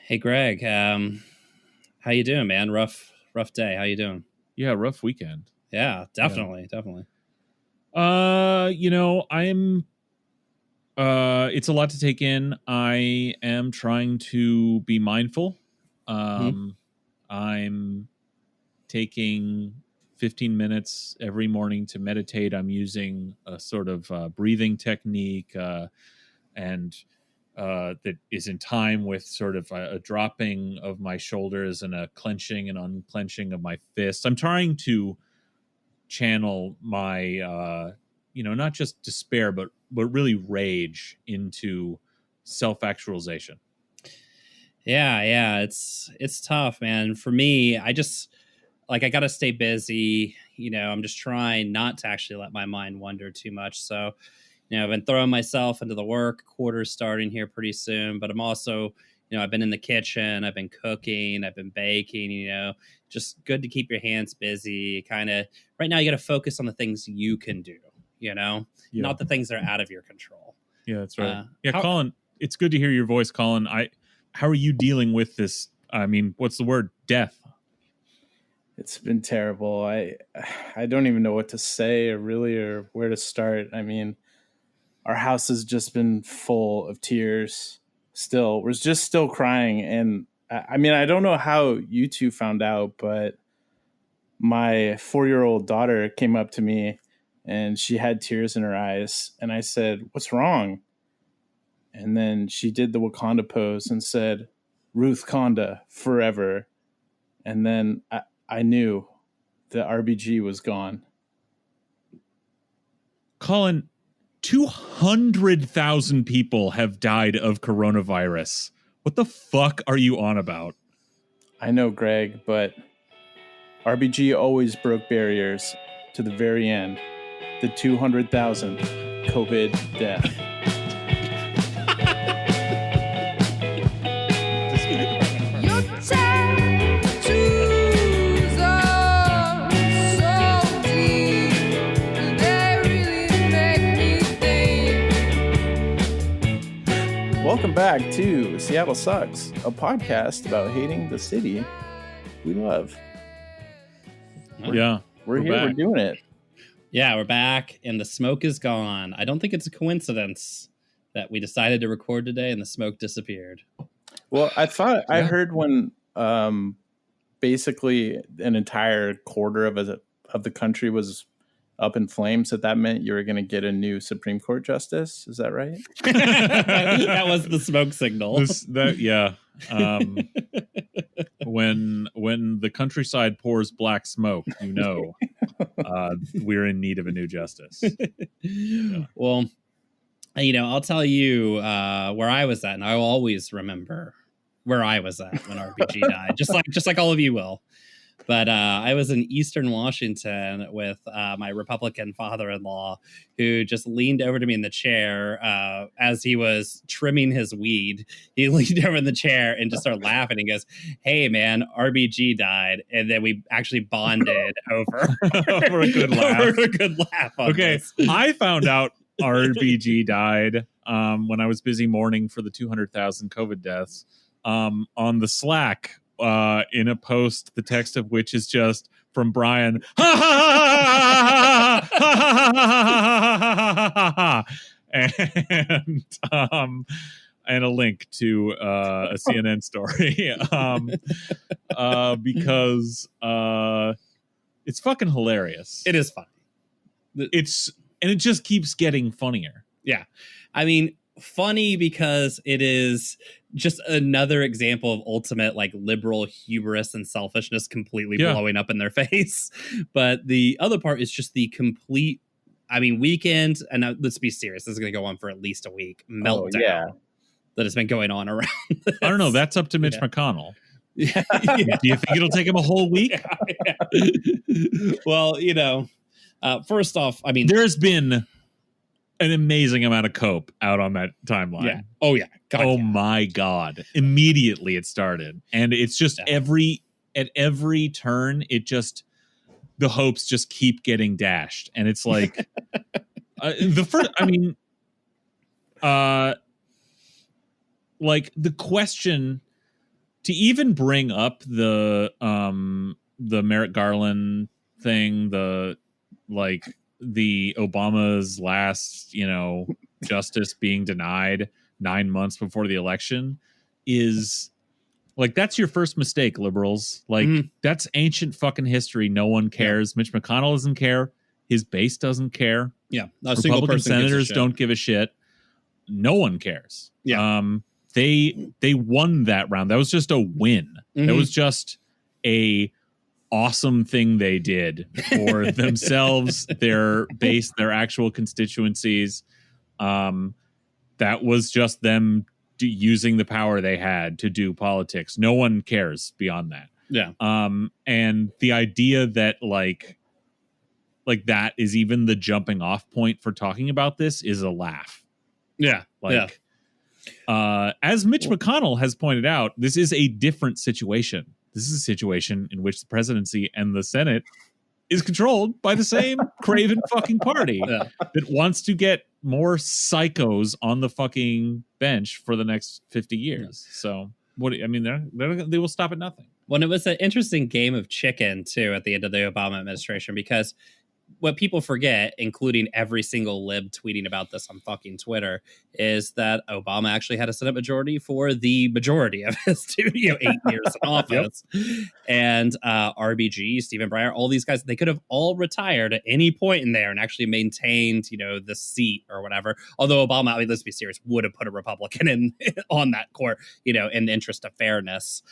Hey, Greg. How you doing, man? Rough day. How you doing? Yeah, rough weekend. Yeah, definitely. I'm it's a lot to take in. I am trying to be mindful. I'm taking 15 minutes every morning to meditate. I'm using a sort of breathing technique and that is in time with sort of a dropping of my shoulders and a clenching and unclenching of my fists. I'm trying to channel my not just despair but really rage into self-actualization. Yeah, it's tough, man. For me, I just I got to stay busy. I'm just trying not to actually let my mind wander too much. So, I've been throwing myself into the work. Quarter's starting here pretty soon, but I'm also, I've been in the kitchen, I've been cooking, I've been baking, just good to keep your hands busy. Kind of right now, you got to focus on the things you can do, not the things that are out of your control. Yeah, that's right. Colin, it's good to hear your voice, Colin. How are you dealing with this? I mean, what's the word? Death. It's been terrible. I don't even know what to say or where to start. I mean, our house has just been full of tears. Still, we're just still crying. And I mean, I don't know how you two found out, but my 4-year-old daughter came up to me and she had tears in her eyes. And I said, "What's wrong?" And then she did the Wakanda pose and said, "Ruthkanda Forever." And then I knew the RBG was gone. Colin, 200,000 people have died of coronavirus. What the fuck are you on about? I know, Greg, but RBG always broke barriers to the very end. The 200,000th COVID death. Welcome back to Seattle Sucks, a podcast about hating the city we love. We're here. We're doing it. Yeah, we're back, and the smoke is gone. I don't think it's a coincidence that we decided to record today and the smoke disappeared. Well, I heard when basically an entire quarter of the country was up in flames, that meant you were going to get a new Supreme Court justice. Is that right? That was the smoke signal. When the countryside pours black smoke, we're in need of a new justice. Yeah. Well, I'll tell you where I was at, and I will always remember where I was at when RBG died, just like all of you will. But I was in Eastern Washington with my Republican father-in-law, who just leaned over to me in the chair as he was trimming his weed. He leaned over in the chair and just started laughing. He goes, "Hey, man, RBG died," and then we actually bonded over a good laugh. Over a good laugh. Okay, I found out RBG died when I was busy mourning for the 200,000 COVID deaths on the Slack. In a post, the text of which is just from Brian, and a link to a CNN story, because it's fucking hilarious. It is funny. And it just keeps getting funnier. Yeah, I mean, funny because it is just another example of ultimate liberal hubris and selfishness completely blowing up in their face. But the other part is just the complete, weekend, and let's be serious, this is going to go on for at least a week, meltdown that has been going on around this. I don't know, that's up to Mitch McConnell. Yeah. Do you think it'll take him a whole week? Yeah. Well, first off, there's been an amazing amount of cope out on that timeline. Yeah. Oh, yeah. My God. Immediately it started. And it's just at every turn, the hopes just keep getting dashed. And it's like, the question to even bring up the Merrick Garland thing, the Obama's last, justice being denied 9 months before the election is like, that's your first mistake, liberals. Like, that's ancient fucking history. No one cares. Yeah. Mitch McConnell doesn't care. His base doesn't care. Yeah. Republican senators don't give a shit. No one cares. Yeah. They won that round. That was just a win. That was just a awesome thing they did for themselves, their base, their actual constituencies. That was just them using the power they had to do politics. No one cares beyond that. Yeah. And the idea that like that is even the jumping off point for talking about this is a laugh. Yeah. As Mitch McConnell has pointed out, this is a different situation. This is a situation in which the presidency and the Senate is controlled by the same craven fucking party that wants to get more psychos on the fucking bench for the next 50 years. So they will stop at nothing. Well, it was an interesting game of chicken too at the end of the Obama administration, because what people forget, including every single lib tweeting about this on fucking Twitter, is that Obama actually had a Senate majority for the majority of his 8 years in office. And RBG, Stephen Breyer, all these guys, they could have all retired at any point in there and actually maintained, the seat or whatever. Although Obama, I mean, let's be serious, would have put a Republican in on that court, in the interest of fairness.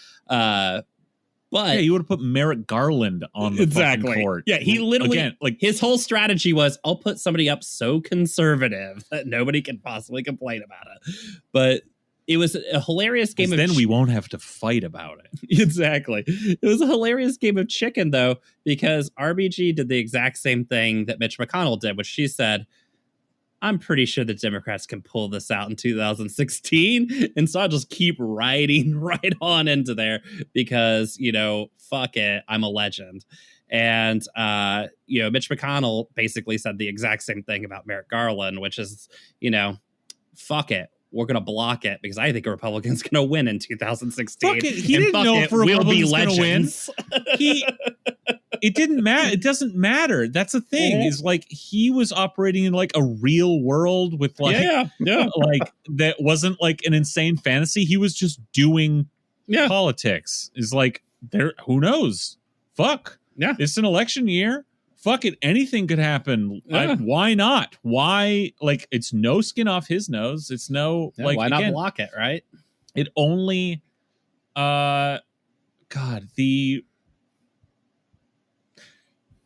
But you would have put Merrick Garland on the fucking court. Yeah, he literally, his whole strategy was, I'll put somebody up so conservative that nobody can possibly complain about it. But it was a hilarious game of then we won't have to fight about it. Exactly. It was a hilarious game of chicken, though, because RBG did the exact same thing that Mitch McConnell did, which she said, I'm pretty sure the Democrats can pull this out in 2016. And so I'll just keep riding right on into there because, fuck it, I'm a legend. And, Mitch McConnell basically said the exact same thing about Merrick Garland, which is, fuck it. We're going to block it because I think a Republican's going to win in 2016. Fuck it. He didn't know if a Republican's going to win. It didn't matter. It doesn't matter. That's the thing. Is like he was operating in like a real world with like like that wasn't like an insane fantasy. He was just doing politics. Is like there. Who knows? Fuck. Yeah. It's an election year. Fuck it. Anything could happen. Why not? Why? Like it's no skin off his nose. It's no like. Why not block it? Right. It only.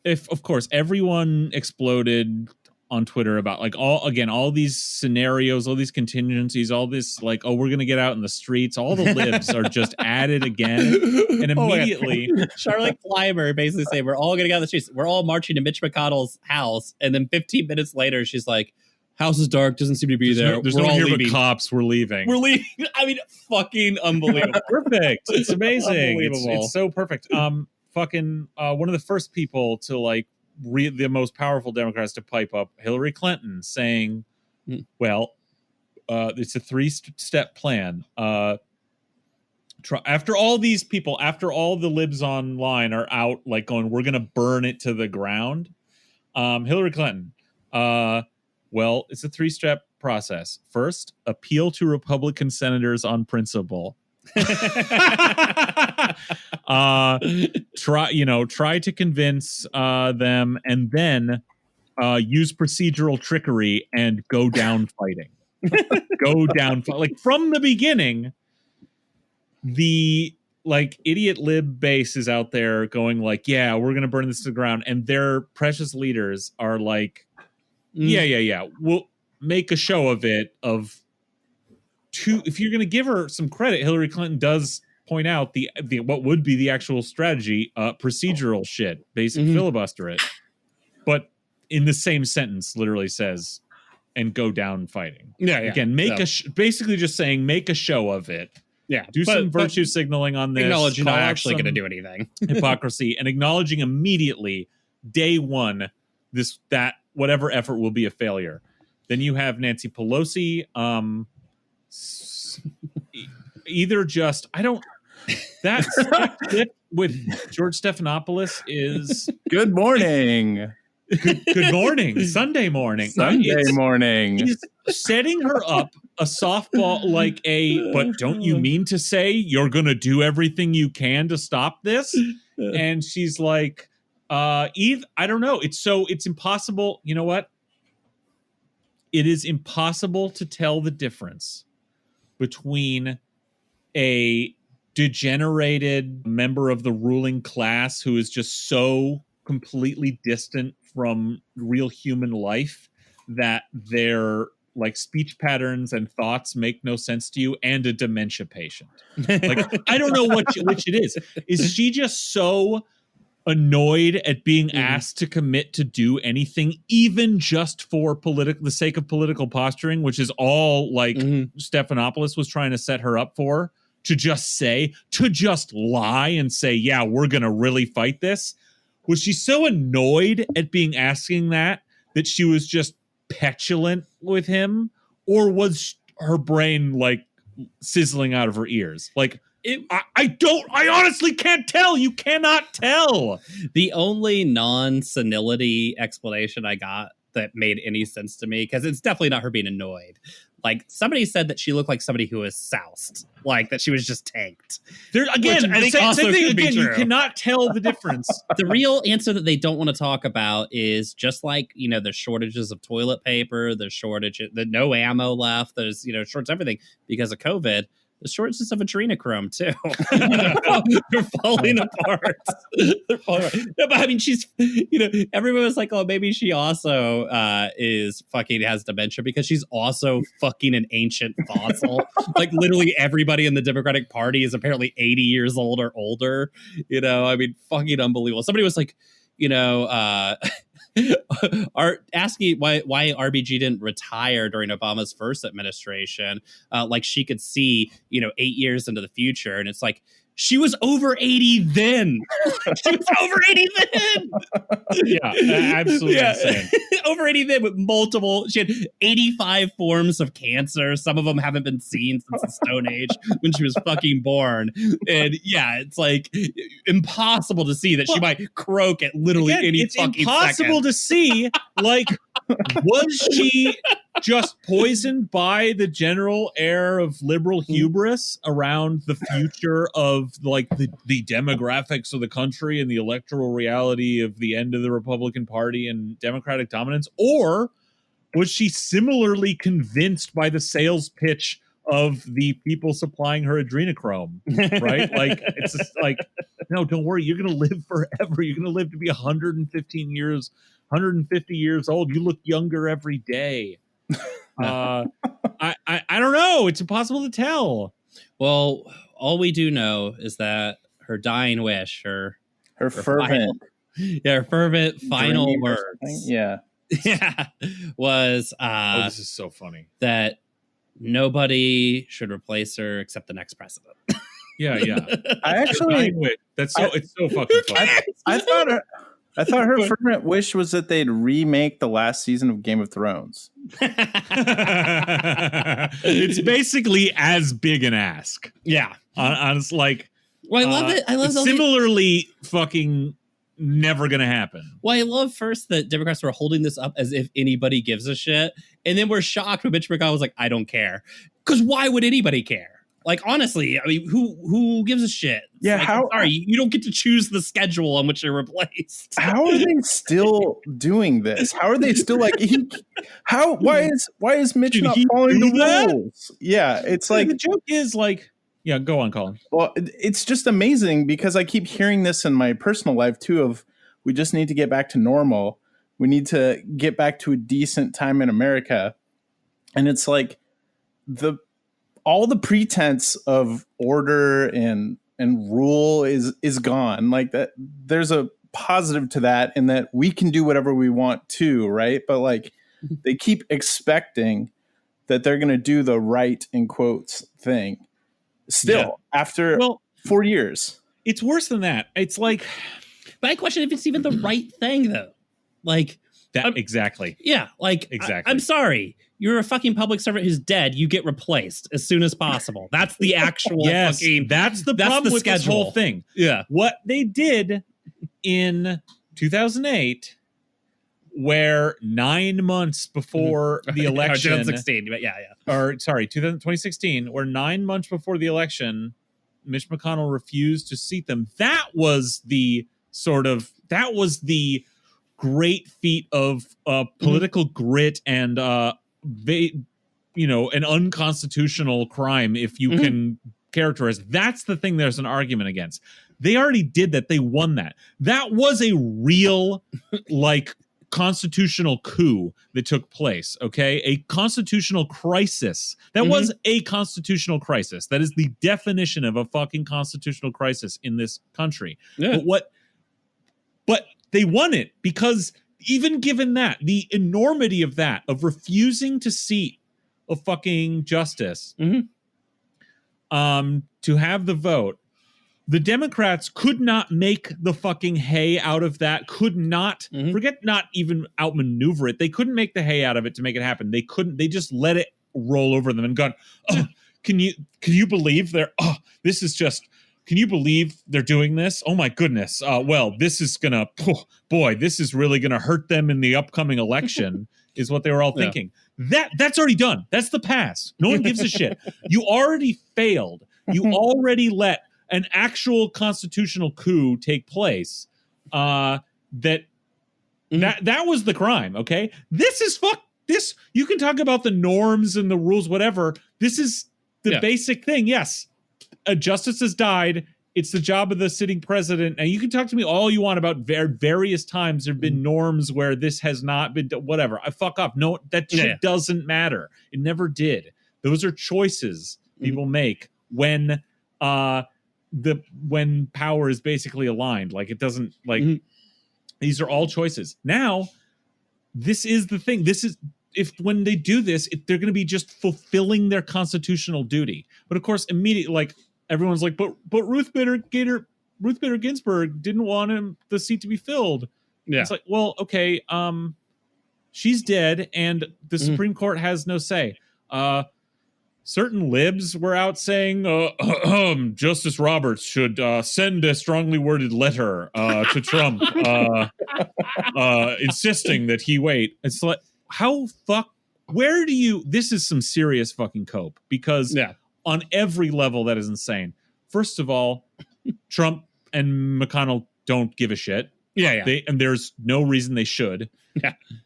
If of course everyone exploded on Twitter about like all these scenarios, all these contingencies, all this like, oh, we're gonna get out in the streets, all the libs are just added again. And immediately Charlotte Clymer basically saying we're all gonna get out in the streets, we're all marching to Mitch McConnell's house, and then 15 minutes later she's like, house is dark, doesn't seem to be there. There's no one here but cops. We're leaving. I mean, fucking unbelievable. Perfect. It's amazing. It's so perfect. Fucking one of the first people to like the most powerful Democrats to pipe up, Hillary Clinton, saying, well, it's a 3-step plan. After all these people, after all the libs online are out like going, we're going to burn it to the ground. Hillary Clinton, well, it's a 3-step process. First, appeal to Republican senators on principle. Try to convince them, and then use procedural trickery and go down fighting. Like from the beginning, the like idiot lib base is out there going like, yeah, we're gonna burn this to the ground, and their precious leaders are like, yeah, we'll make a show of it. If you're going to give her some credit, Hillary Clinton does point out the what would be the actual strategy, procedural shit, basic filibuster it, but in the same sentence, literally says, and go down fighting. Again, basically just saying, make a show of it. Yeah, do some virtue signaling on this. Acknowledge you're not actually going to do anything. Hypocrisy, and acknowledging immediately, day one, that whatever effort will be a failure. Then you have Nancy Pelosi. Either just That clip with George Stephanopoulos is Good morning. good morning, Sunday morning. Morning. He's setting her up a softball, like but don't you mean to say you're going to do everything you can to stop this? And she's like, Eve, I don't know. It's impossible. You know what? It is impossible to tell the difference between a degenerated member of the ruling class who is just so completely distant from real human life that their like speech patterns and thoughts make no sense to you, and a dementia patient. Like, I don't know which it is. Is she just so annoyed at being asked to commit to do anything, even just for the sake of political posturing, which is all like Stephanopoulos was trying to set her up for, to just lie and say, yeah, we're going to really fight this? Was she so annoyed at being asking that she was just petulant with him? Or was her brain like sizzling out of her ears? Like, I honestly can't tell. You cannot tell. The only non-senility explanation I got that made any sense to me, because it's definitely not her being annoyed. Like, somebody said that she looked like somebody who was soused, like that she was just tanked. There again, I think also same thing, could be again, true. You cannot tell the difference. The real answer that they don't want to talk about is just like, there's shortages of toilet paper, there's no ammo left, there's, shorts everything because of COVID. The shortages of adrenochrome too. They're falling apart. They're falling apart. No, but I mean, she's, everyone was like, oh, maybe she also is fucking has dementia because she's also fucking an ancient fossil. Like, literally everybody in the Democratic Party is apparently 80 years old or older. I mean, fucking unbelievable. Somebody was like, are asking why RBG didn't retire during Obama's first administration, like she could see 8 years into the future, and it's like she was over 80 then. She was over 80 then. Yeah, absolutely insane. Over 80 then with she had 85 forms of cancer. Some of them haven't been seen since the Stone Age when she was fucking born. And yeah, it's like impossible to see that she might croak at literally any fucking second. It's impossible to see, like, was she just poisoned by the general air of liberal hubris around the future of like the demographics of the country and the electoral reality of the end of the Republican Party and Democratic dominance? Or was she similarly convinced by the sales pitch of the people supplying her adrenochrome? Right? Like, it's just like, no, don't worry, you're going to live forever. You're going to live to be 150 years old. You look younger every day. I don't know. It's impossible to tell. Well, all we do know is that her dying wish, her fervent, her fervent final words, was this is so funny, that nobody should replace her except the next president. Yeah. It's so fucking funny. I thought her fervent wish was that they'd remake the last season of Game of Thrones. It's basically as big an ask. Yeah. It's like, well, I love it. I love it. Similarly fucking never going to happen. Well, I love first that Democrats were holding this up as if anybody gives a shit. And then we're shocked when Mitch McConnell was like, I don't care. Because why would anybody care? Like, honestly, I mean, who gives a shit? Yeah, like, sorry, you don't get to choose the schedule on which you're replaced. How are they still doing this? How are they still like why is Mitch not following the rules? Yeah, it's like the joke is like, yeah, go on, Colin. Well, it's just amazing because I keep hearing this in my personal life too of we just need to get back to normal. We need to get back to a decent time in America. And it's like all the pretense of order and rule is gone. Like that, there's a positive to that in that we can do whatever we want to, right? But like they keep expecting that they're going to do the right in quotes thing still after 4 years. It's worse than that. It's like, but I question if it's even the right thing though. Like, Exactly. Yeah, like exactly. I'm sorry. You're a fucking public servant who's dead. You get replaced as soon as possible. That's the actual fucking. That's the problem with this whole thing. Yeah. What they did in 2008, where 9 months before the election, 2016, but or sorry, 2016, where 9 months before the election, Mitch McConnell refused to seat them. That was the great feat of political grit and an unconstitutional crime, if you can characterize. That's the thing there's an argument against. They already did that. They won that. That was a real constitutional coup that took place. Okay, a constitutional crisis. That was a constitutional crisis. That is the definition of a fucking constitutional crisis in this country. Yeah. But they won it because even given that, the enormity of that, of refusing to seat a fucking justice, to have the vote, the Democrats could not make the fucking hay out of that, could not, forget not even outmaneuver it. They couldn't make the hay out of it to make it happen. They couldn't, they just let it roll over them and gone, can you believe this is just, can you believe they're doing this? Oh my goodness. Well, this is gonna, this is really gonna hurt them in the upcoming election, is what they were all thinking. That's already done. That's the past. No one gives a shit. You already failed. You already let an actual constitutional coup take place. That was the crime. Okay, this is this. You can talk about the norms and the rules, whatever. This is the basic thing. Yes. A justice has died. It's the job of the sitting president. And you can talk to me all you want about various times there have been norms where this has not been, whatever. I fuck off. No, that shit doesn't matter. It never did. Those are choices people make when when power is basically aligned. Like, it doesn't, these are all choices. Now, this is the thing. This is, when they do this, they're going to be just fulfilling their constitutional duty. But of course, immediately, everyone's like, but Ruth Bader Ginsburg didn't want the seat to be filled. Yeah. It's like, well, okay, she's dead, and the Supreme Court has no say. Certain libs were out saying Justice Roberts should send a strongly worded letter to Trump insisting that he wait. It's like, this is some serious fucking cope, because on every level that is insane. First of all, Trump and McConnell don't give a shit. And there's no reason they should.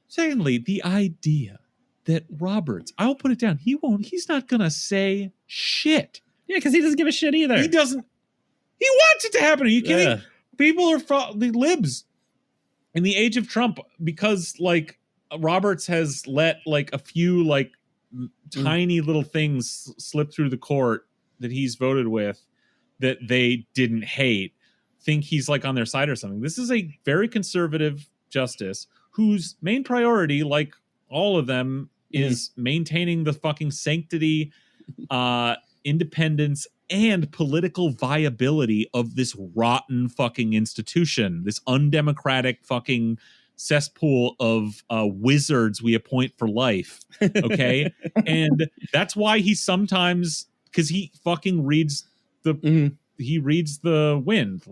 Secondly, the idea that Roberts, I'll put it down, he's not gonna say shit. Yeah, because he doesn't give a shit either. He doesn't. He wants it to happen. Are you kidding? People are the libs in the age of Trump, because Roberts has let a few tiny little things slip through the court that he's voted with that they didn't hate, think he's on their side or something. This is a very conservative justice whose main priority, like all of them, is maintaining the fucking sanctity, independence, and political viability of this rotten fucking institution, this undemocratic fucking cesspool of wizards we appoint for life. Okay. And that's why he sometimes, because he fucking reads he reads the wind.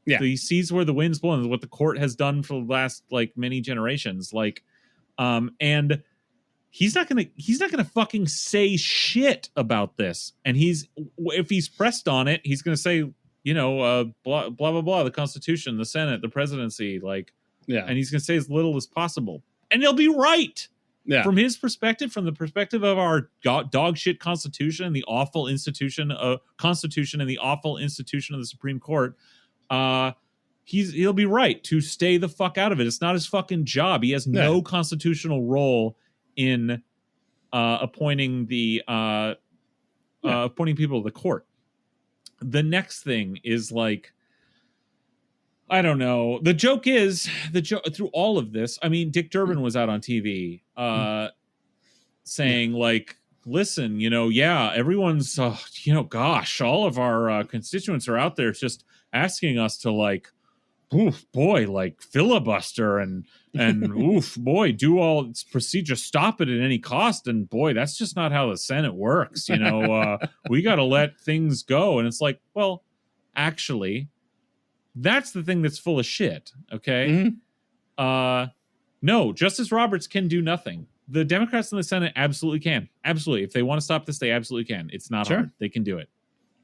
He sees where the wind's blowing, what the court has done for the last many generations. And he's not gonna fucking say shit about this. And if he's pressed on it, he's gonna say, blah blah blah blah, the Constitution, the Senate, the presidency, and he's gonna say as little as possible, and he'll be right. From his perspective, from the perspective of our dog shit Constitution, the awful institution of Constitution, and the awful institution of the Supreme Court, he'll be right to stay the fuck out of it. It's not his fucking job. He has no constitutional role in appointing appointing people to the court. The next thing is I don't know. The joke through all of this. I mean, Dick Durbin was out on TV saying listen, everyone's, gosh, all of our constituents are out there just asking us to oof, boy, like filibuster and oof, boy, do all its procedure, stop it at any cost. And boy, that's just not how the Senate works. You know, we got to let things go. And it's like, well, actually, that's the thing that's full of shit. Okay. Mm-hmm. No, Justice Roberts can do nothing. The Democrats in the Senate absolutely can. Absolutely. If they want to stop this, they absolutely can. It's not hard. They can do it.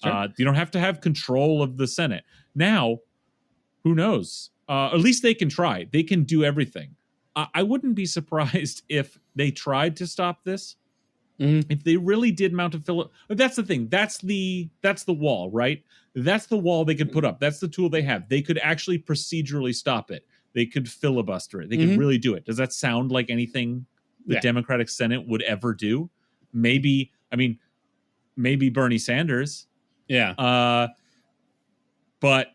Sure. You don't have to have control of the Senate. Now, who knows? At least they can try. They can do everything. I wouldn't be surprised if they tried to stop this. Mm-hmm. If they really did mount a filibuster. That's the thing. That's the wall, right? That's the wall they could put up. That's the tool they have. They could actually procedurally stop it. They could filibuster it. They could really do it. Does that sound like anything the Democratic Senate would ever do? Maybe Bernie Sanders. Yeah. But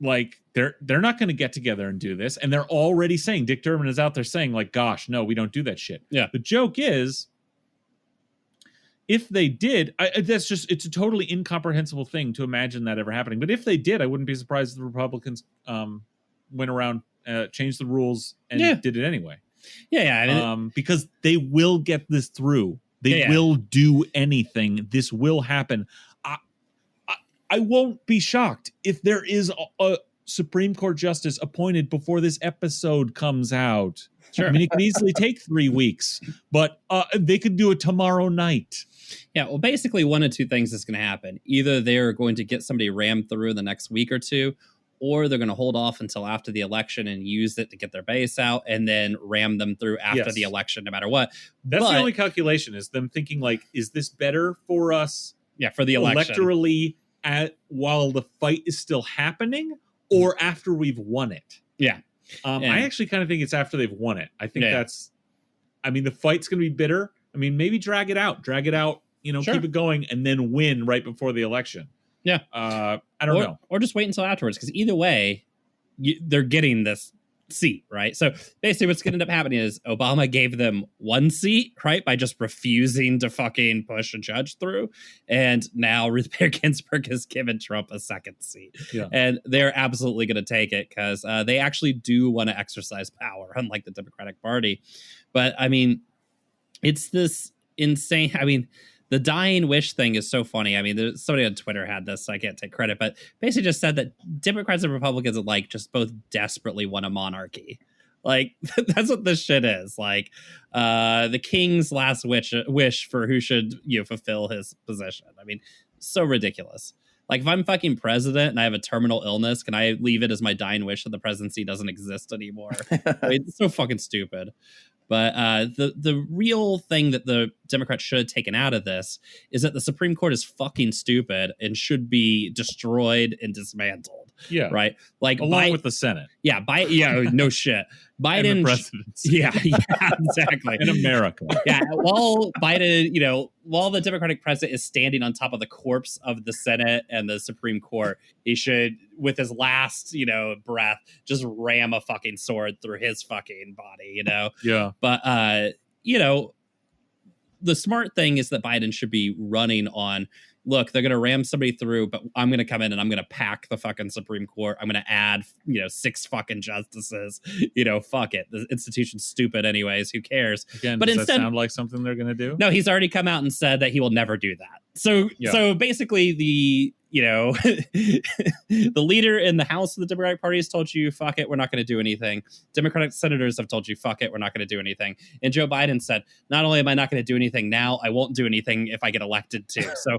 like they're not going to get together and do this. And they're already saying, Dick Durbin is out there saying like, gosh, no, we don't do that shit. Yeah. The joke is, if they did, it's a totally incomprehensible thing to imagine that ever happening. But if they did, I wouldn't be surprised if the Republicans went around, changed the rules, and did it anyway. Yeah. Because they will get this through. They will do anything. This will happen. I won't be shocked if there is a Supreme Court justice appointed before this episode comes out. Sure. I mean, it could easily take 3 weeks, but they could do it tomorrow night. Yeah, well, basically one of two things is going to happen. Either they're going to get somebody rammed through in the next week or two, or they're going to hold off until after the election and use it to get their base out and then ram them through after the election, no matter what. That's the only calculation, is them thinking like, is this better for us? Yeah, for the election. Electorally while the fight is still happening, or after we've won it? Yeah. I actually kind of think it's after they've won it. I think the fight's going to be bitter. I mean, maybe drag it out, keep it going, and then win right before the election. Yeah. I don't know. Or just wait until afterwards, because either way, they're getting this seat, right? So basically what's going to end up happening is Obama gave them one seat, right, by just refusing to fucking push a judge through. And now Ruth Bader Ginsburg has given Trump a second seat. Yeah. And they're absolutely going to take it because they actually do want to exercise power, unlike the Democratic Party. But I mean, it's this insane. I mean, the dying wish thing is so funny. I mean, somebody on Twitter had this, so I can't take credit, but basically just said that Democrats and Republicans alike just both desperately want a monarchy. Like, that's what this shit is. Like, the king's last wish for who should, fulfill his position. I mean, so ridiculous. Like, if I'm fucking president and I have a terminal illness, can I leave it as my dying wish that the presidency doesn't exist anymore? I mean, it's so fucking stupid. But the real thing that the Democrats should have taken out of this is that the Supreme Court is fucking stupid and should be destroyed and dismantled. Yeah. Right. Like along with the Senate. Yeah. No shit. Biden. And the presidency. Yeah, exactly. In America. Yeah. While Biden, while the Democratic president is standing on top of the corpse of the Senate and the Supreme Court, he should, with his last, breath, just ram a fucking sword through his fucking body, Yeah. But, the smart thing is that Biden should be running on, look, they're going to ram somebody through, but I'm going to come in and I'm going to pack the fucking Supreme Court. I'm going to add, 6 fucking justices. Fuck it. The institution's stupid anyways. Who cares? Again, but does that sound like something they're going to do? No, he's already come out and said that he will never do that. So basically the leader in the House of the Democratic Party has told you, fuck it, we're not going to do anything. Democratic senators have told you, fuck it, we're not going to do anything. And Joe Biden said, not only am I not going to do anything now, I won't do anything if I get elected too. So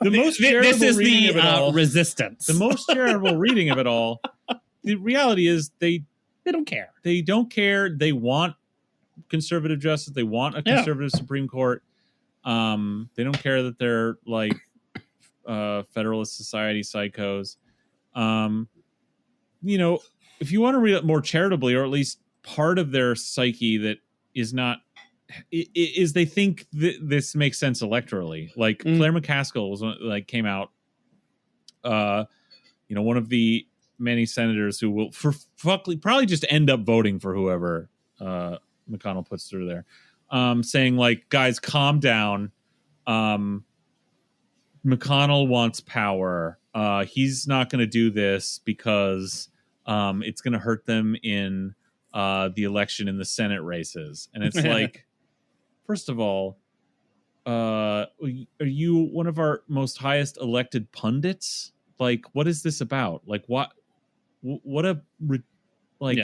this is the resistance. The most charitable reading of it all. The reality is they don't care. They don't care. They want conservative justice. They want a conservative Supreme Court. They don't care that they're like Federalist Society psychos. If you want to read it more charitably, or at least part of their psyche that is not, is they think this makes sense electorally. Like Claire McCaskill was came out, one of the many senators who will probably just end up voting for whoever McConnell puts through there, saying like, guys, calm down. McConnell wants power. He's not going to do this because it's going to hurt them in the election in the Senate races. And it's like, first of all, are you one of our most highest elected pundits? Like, what is this about? Like, what a, like,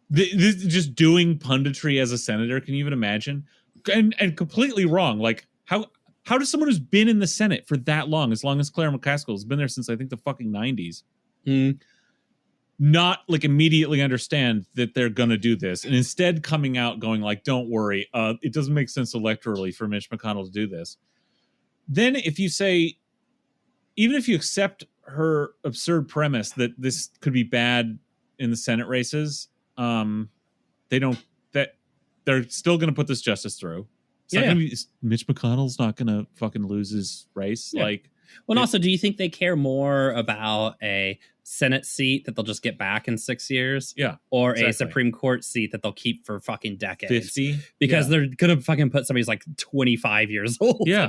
this, just doing punditry as a senator. Can you even imagine? And completely wrong. Like, how does someone who's been in the Senate for that long as Claire McCaskill has been there since I think the fucking 90s, not like immediately understand that they're gonna do this, and instead coming out going like, "Don't worry, it doesn't make sense electorally for Mitch McConnell to do this." Then, if you say, even if you accept her absurd premise that this could be bad in the Senate races, they're still gonna put this justice through. It's not gonna be, Mitch McConnell's not gonna fucking lose his race. Like, well, and also, do you think they care more about a Senate seat that they'll just get back in 6 years? Yeah. Or a Supreme Court seat that they'll keep for fucking decades? 50? Because they're gonna fucking put somebody's like 25 years old. Yeah.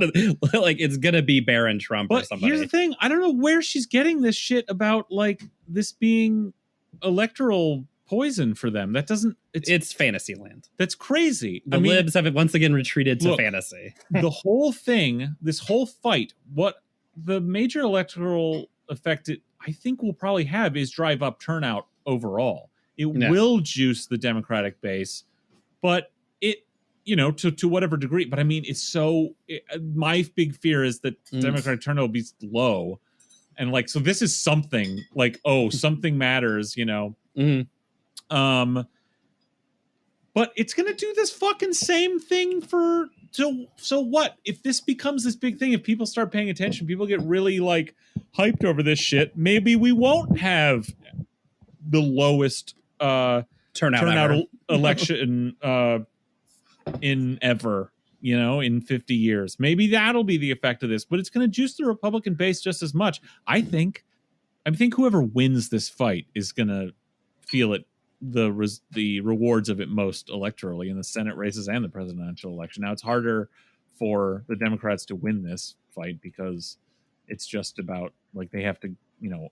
Like, it's gonna be Barron Trump or somebody. Here's the thing. I don't know where she's getting this shit about, like, this being electoral poison for them. That doesn't... It's fantasy land. That's crazy. The libs have once again retreated to fantasy. The whole thing, this whole fight, what the major electoral effect I think will probably have is drive up turnout overall. It will juice the Democratic base, but it, to whatever degree. But I mean, it's so... my big fear is that Democratic turnout will be low. And like, so this is something like, something matters, but it's going to do this fucking same thing so what? If this becomes this big thing, if people start paying attention, people get really like hyped over this shit, maybe we won't have the lowest turnout election in ever, in 50 years. Maybe that'll be the effect of this, but it's going to juice the Republican base just as much. I think whoever wins this fight is going to feel it, the rewards of it most electorally in the Senate races and the presidential election. Now, it's harder for the Democrats to win this fight because it's just about, like, they have to,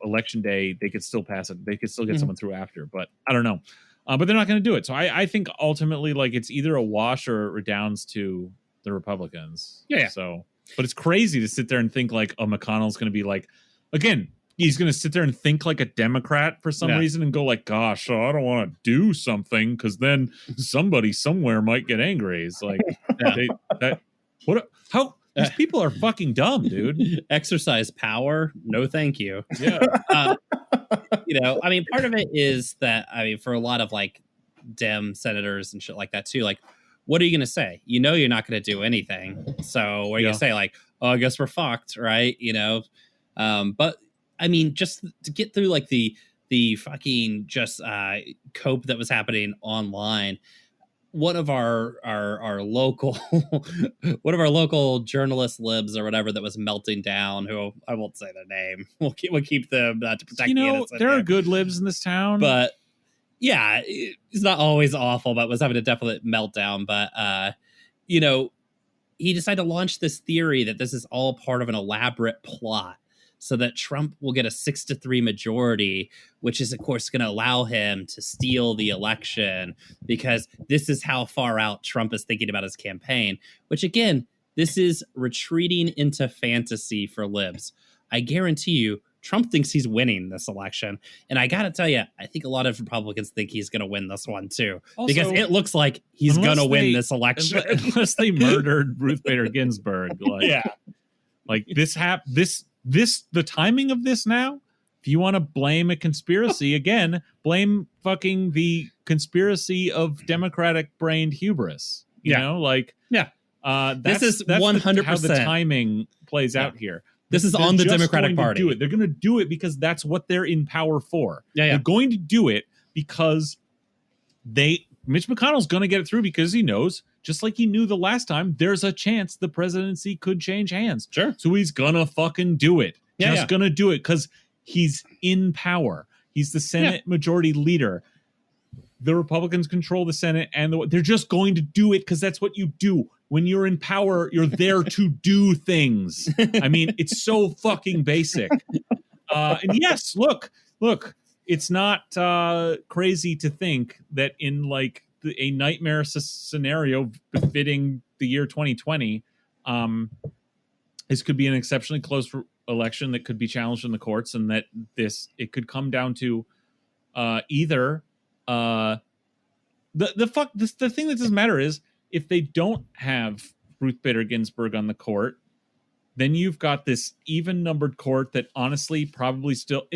election day, they could still pass it. They could still get someone through after, but I don't know. But they're not going to do it. So I think ultimately, like, it's either a wash or it redounds to the Republicans. Yeah. So, but it's crazy to sit there and think like, McConnell's going to be like, again, he's going to sit there and think like a Democrat for some reason and go like, gosh, I don't want to do something because then somebody somewhere might get angry. It's like, these people are fucking dumb, dude. Exercise power? No, thank you. Yeah. I mean, part of it is that, for a lot of like Dem senators and shit like that too, like, what are you going to say? You're not going to do anything. So what are you going to say? Like, I guess we're fucked, right? But I mean, just to get through like the fucking just cope that was happening online. One of our local journalist libs or whatever that was melting down, who I won't say their name. We'll keep them to protect the innocent. There are good libs in this town, but yeah, it's not always awful. But was having a definite meltdown. But he decided to launch this theory that this is all part of an elaborate plot, so that Trump will get a 6-3 majority, which is, of course, going to allow him to steal the election, because this is how far out Trump is thinking about his campaign, which, again, this is retreating into fantasy for libs. I guarantee you, Trump thinks he's winning this election. And I got to tell you, I think a lot of Republicans think he's going to win this one, too, also, because it looks like he's going to win this election. Unless they murdered Ruth Bader Ginsburg. Like, the timing of this now, if you want to blame a conspiracy, again, blame fucking the conspiracy of Democratic brained hubris. This is 100% how the timing plays out here. This is on the Democratic Party. They're going to do it because that's what they're in power for. They're going to do it because Mitch McConnell's going to get it through because he knows, just like he knew the last time, there's a chance the presidency could change hands. Sure. So he's going to fucking do it. Going to do it because he's in power. He's the Senate majority leader. The Republicans control the Senate, and they're just going to do it because that's what you do. when you're in power, you're there to do things. I mean, it's so fucking basic. And yes, look, it's not crazy to think that in like a nightmare scenario befitting the year 2020, this could be an exceptionally close election that could be challenged in the courts, and that it could come down to either the thing that doesn't matter is if they don't have Ruth Bader Ginsburg on the court, then you've got this even numbered court that honestly probably still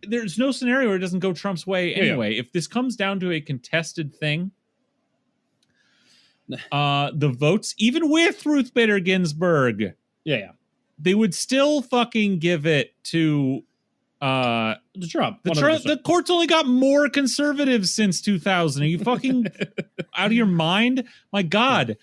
there's no scenario where it doesn't go Trump's way anyway. If this comes down to a contested thing, the votes, even with Ruth Bader Ginsburg, they would still fucking give it to Trump. The court's only got more conservatives since 2000. Are you fucking out of your mind? My God,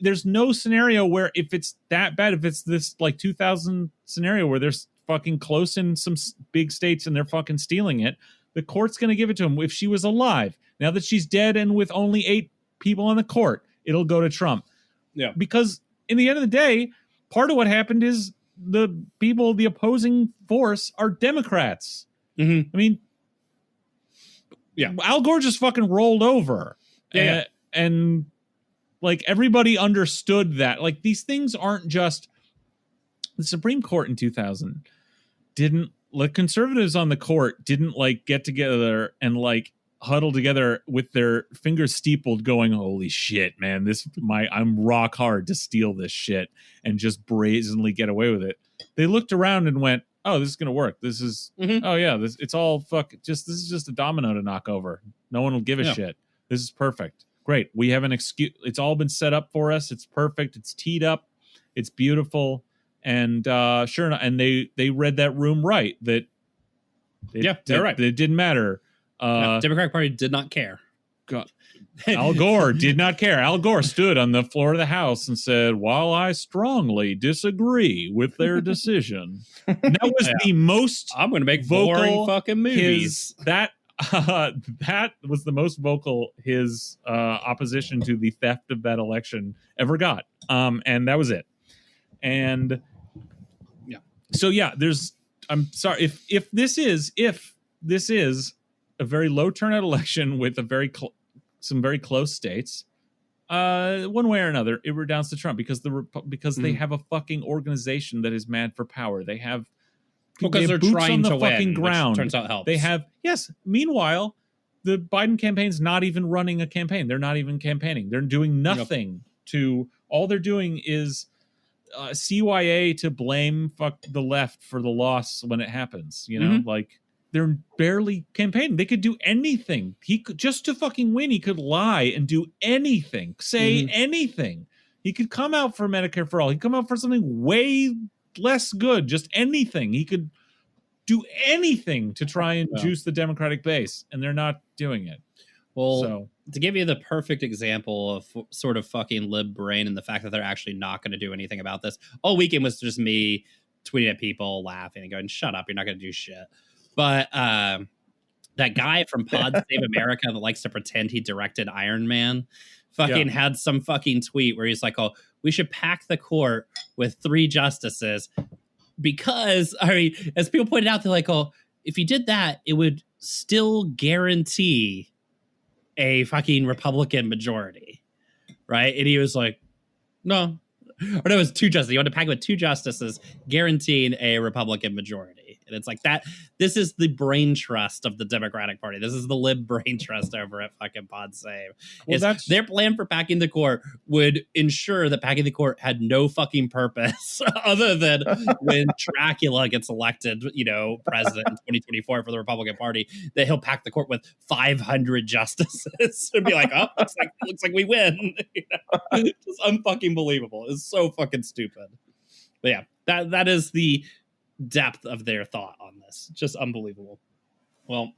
there's no scenario where if it's that bad, if it's this like 2000 scenario where there's fucking close in some big states and they're fucking stealing it, the court's going to give it to him. If she was alive, now that she's dead and with only 8 people on the court, it'll go to Trump. Yeah, because in the end of the day, part of what happened is the people, the opposing force, are Democrats. Mm-hmm. I mean, Al Gore just fucking rolled over. And like everybody understood that. Like these things aren't just the Supreme Court in 2000 didn't, like, conservatives on the court didn't like get together and like huddle together with their fingers steepled going, holy shit, man, I'm rock hard to steal this shit and just brazenly get away with it. They looked around and went, oh, this is going to work. This is, it's all this is just a domino to knock over. No one will give a shit. This is perfect. Great. We have an excuse. It's all been set up for us. It's perfect. It's teed up. It's beautiful. And sure enough, and they read that room right. They're right. It didn't matter. Democratic Party did not care. God. Al Gore did not care. Al Gore stood on the floor of the House and said, while I strongly disagree with their decision. And that was the most I'm going to make boring fucking movies. That was the most vocal his opposition to the theft of that election ever got. And that was it. And so I'm sorry if this is a very low turnout election with some very close states, one way or another, it redounds to Trump because they have a fucking organization that is mad for power. They have because they're trying to fucking win, ground. Which turns out helps. They have Meanwhile, the Biden campaign's not even running a campaign. They're not even campaigning. They're doing nothing all they're doing is CYA to blame the left for the loss when it happens. You know, like they're barely campaigning. They could do anything. He could just to fucking win. He could lie and do anything, say anything. He could come out for Medicare for all. He could come out for something way less good. Just anything. He could do anything to try and juice the Democratic base, and they're not doing it. Well, to give you the perfect example of sort of fucking lib brain and the fact that they're actually not going to do anything about this, all weekend was just me tweeting at people, laughing and going, shut up, you're not going to do shit. But that guy from Pod Save America that likes to pretend he directed Iron Man fucking had some fucking tweet where he's like, oh, we should pack the court with 3 justices because, I mean, as people pointed out, they're like, oh, if you did that, it would still guarantee a fucking Republican majority, right? And he was like, no. Or no, it was 2 justices. You want to pack it with 2 justices, guaranteeing a Republican majority. And it's like that. This is the brain trust of the Democratic Party. This is the lib brain trust over at fucking Pod Save. Well, their plan for packing the court would ensure that packing the court had no fucking purpose other than when Dracula gets elected, president in 2024 for the Republican Party, that he'll pack the court with 500 justices and be like, oh, looks like we win. Just unfucking believable. It's so fucking stupid. But yeah, that is the depth of their thought on this. Just unbelievable. Well,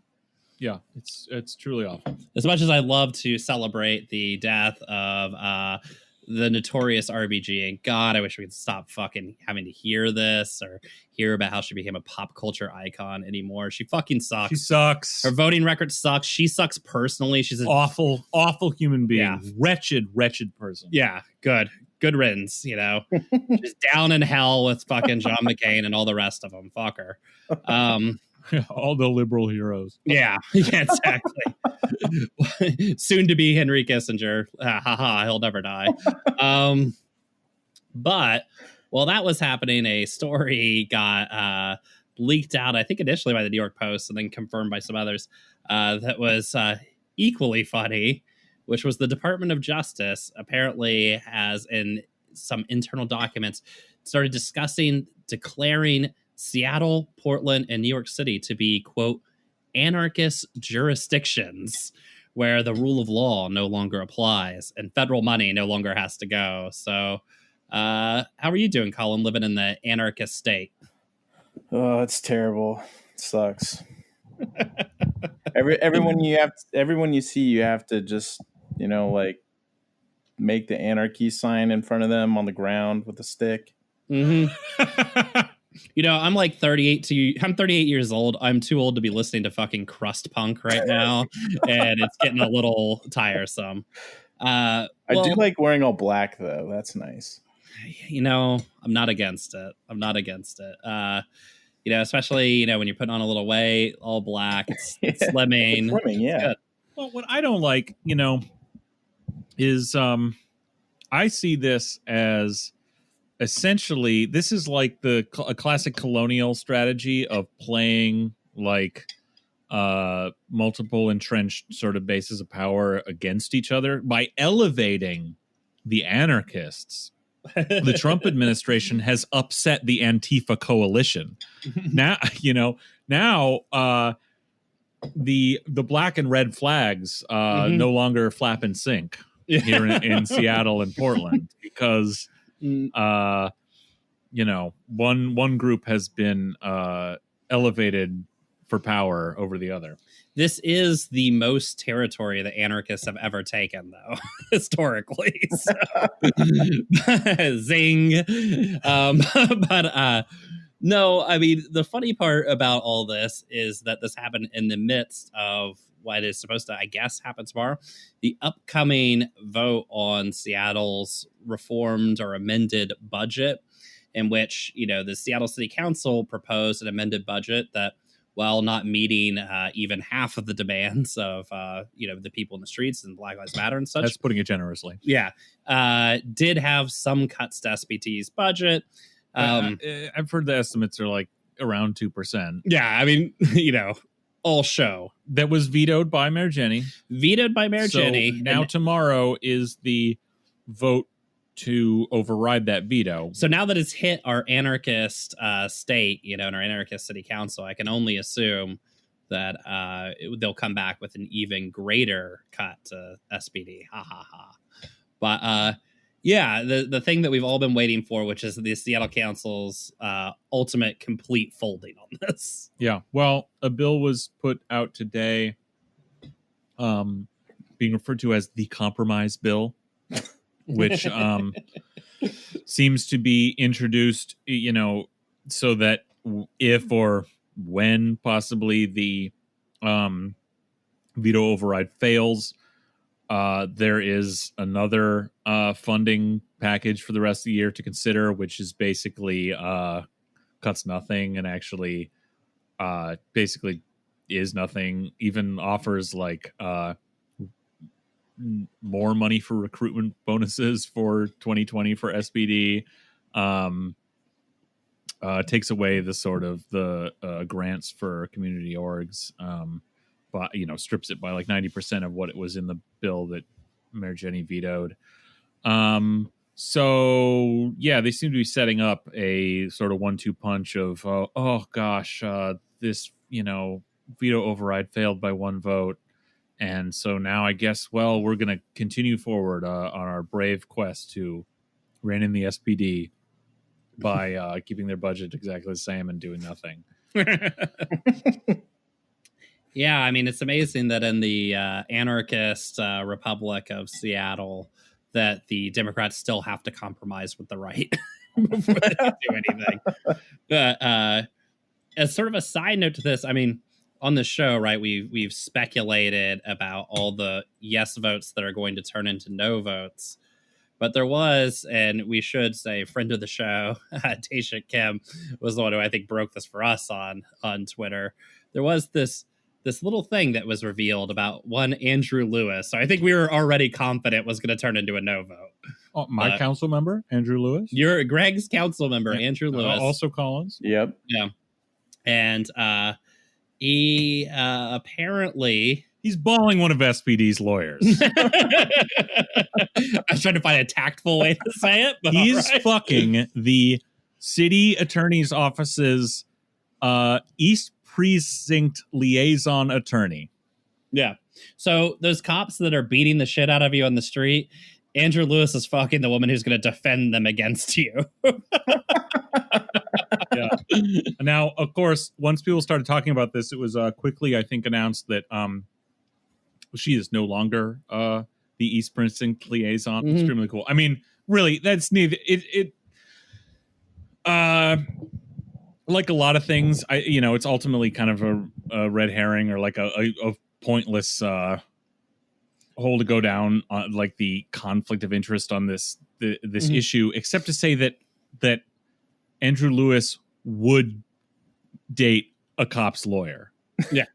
yeah, it's truly awful. As much as I love to celebrate the death of the notorious RBG. And God, I wish we could stop fucking having to hear this or hear about how she became a pop culture icon anymore. She fucking sucks. She sucks. Her voting record sucks. She sucks personally. She's an awful human being. Yeah. Wretched person. Yeah, good riddance, you know. She's down in hell with fucking John McCain and all the rest of them. Fuck her. All the liberal heroes. Yeah, exactly. Soon to be Henry Kissinger. He'll never die. But while that was happening, a story got leaked out, I think initially by the New York Post and then confirmed by some others, that was equally funny, which was the Department of Justice apparently has, in some internal documents, started declaring Seattle, Portland, and New York City to be, quote, anarchist jurisdictions where the rule of law no longer applies and federal money no longer has to go. So how are you doing, Colin, living in the anarchist state? Oh, it's terrible. It sucks. Everyone you see, you have to just, you know, like make the anarchy sign in front of them on the ground with a stick. Mm-hmm. You know, I'm like 38 years old. I'm too old to be listening to fucking crust punk right now, and it's getting a little tiresome. I do like wearing all black though. That's nice. You know, I'm not against it. You know, especially, you know, when you're putting on a little weight, all black, it's slimming. Slimming, yeah. Well, what I don't like, you know, is I see this as essentially, this is like a classic colonial strategy of playing like multiple entrenched sort of bases of power against each other by elevating the anarchists. The Trump administration has upset the Antifa coalition. Now, you know, the black and red flags no longer flap and sink here in Seattle and Portland because you know, one group has been elevated for power over the other. This is the most territory the anarchists have ever taken, though, historically. So. Zing. But no, I mean, the funny part about all this is that this happened in the midst of what is supposed to, I guess, happen tomorrow. The upcoming vote on Seattle's reformed or amended budget, in which, you know, the Seattle City Council proposed an amended budget that, while not meeting even half of the demands of, you know, the people in the streets and Black Lives Matter and such. That's putting it generously. Yeah. Did have some cuts to SBT's budget. I've heard the estimates are like around 2%. Yeah. I mean, you know, all show. That was vetoed by Mayor Jenny. Now tomorrow is the vote to override that veto. So now that it's hit our anarchist state, you know, and our anarchist city council, I can only assume that they'll come back with an even greater cut to SBD. Ha ha ha. But yeah, the thing that we've all been waiting for, which is the Seattle Council's ultimate complete folding on this. Yeah. Well, a bill was put out today being referred to as the compromise bill, which seems to be introduced, you know, so that if or when possibly the veto override fails, there is another funding package for the rest of the year to consider, which is basically cuts nothing and actually basically is nothing, even offers like more money for recruitment bonuses for 2020 for SBD, takes away the sort of the grants for community orgs, but, you know, strips it by like 90% of what it was in the bill that Mayor Jenny vetoed. So yeah, they seem to be setting up a sort of 1-2 punch of, oh gosh, this, you know, veto override failed by one vote. And so now I guess, well, we're going to continue forward on our brave quest to rein in the SPD by keeping their budget exactly the same and doing nothing. Yeah, I mean, it's amazing that in the anarchist Republic of Seattle, that the Democrats still have to compromise with the right before they do anything. But as sort of a side note to this, I mean, on the show, right, we've speculated about all the yes votes that are going to turn into no votes. But there was, and we should say, friend of the show, Tasha Kim, was the one who I think broke this for us on Twitter. There was this little thing that was revealed about one Andrew Lewis. So I think we were already confident was going to turn into a no vote. Oh, my council member, Andrew Lewis? You're Greg's council member, yeah. Andrew Lewis. Also Collins? Yep. Yeah. And he apparently... He's balling one of SPD's lawyers. I was trying to find a tactful way to say it, but he's fucking the city attorney's office's East Precinct liaison attorney. Yeah. So those cops that are beating the shit out of you on the street, Andrew Lewis is fucking the woman who's going to defend them against you. Yeah. Now, of course, once people started talking about this, it was quickly, I think, announced that she is no longer the East Precinct liaison. Mm-hmm. Extremely cool. I mean, really, that's neither. It like a lot of things, it's ultimately kind of a red herring or like a pointless hole to go down on, like the conflict of interest on this mm-hmm. issue, except to say that Andrew Lewis would date a cop's lawyer. Yeah.